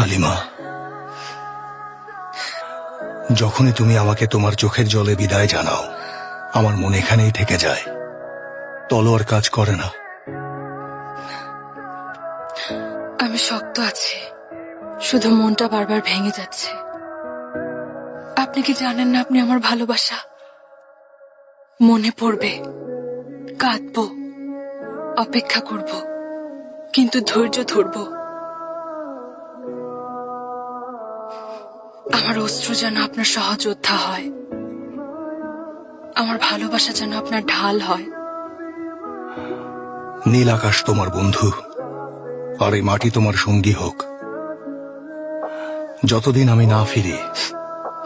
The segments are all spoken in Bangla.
হালিমা, যখনই তুমি আমাকে তোমার চোখের জলে বিদায় জানাও, আমার মন এখানেই থেকে যায়, তলোয়ার কাজ করে না। আমি শক্ত আছি, শুধু মনটা বারবার ভেঙে যাচ্ছে। আপনি কি জানেন না আপনি আমার ভালোবাসা? মনে পড়বে, কাঁদবো, অপেক্ষা করব, কিন্তু ধৈর্য ধরব। আমার অশ্রু যেন আপনার সহযোদ্ধা হয়, আমার ভালোবাসা যেন আপনার ঢাল হয়। নীল আকাশ তোমার বন্ধু, আর এই মাটি তোমার সঙ্গী হোক। যতদিন আমি না ফিরি,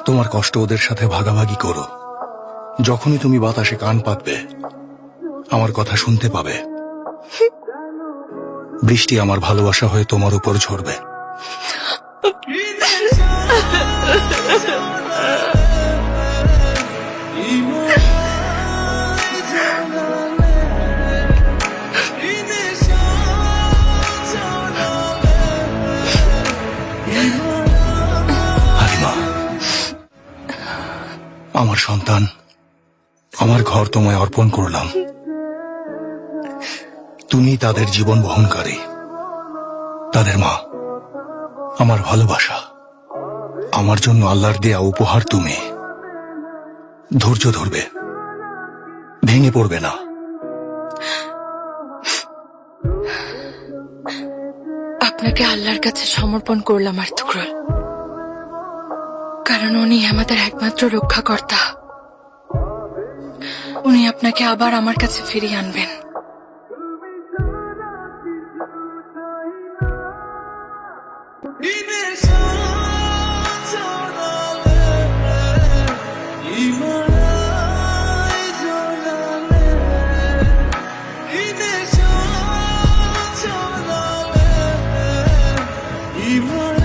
তোমার কষ্ট ওদের সাথে ভাগাভাগি করো। যখনই তুমি বাতাসে কান পাতবে, আমার কথা শুনতে পাবে। বৃষ্টি আমার ভালোবাসা হয়ে তোমার উপর ঝরবে। হালিমা, আমার সন্তান, আমার ঘর তোমায় অর্পণ করলাম। তুমি তাদের জীবন বহনকারী, তাদের মা। আমার ভালোবাসা, আমার জন্য আল্লাহর দেয়া উপহার তুমি। ধৈর্য ধরবে, ভেঙে পড়বে না। আপনাকে আল্লাহর কাছে সমর্পণ করলাম আর্তুগ্রল, কারণ উনি আমাদের একমাত্র রক্ষাকর্তা। উনি আপনাকে আবার আমার কাছে ফিরিয়ে আনবেন। Even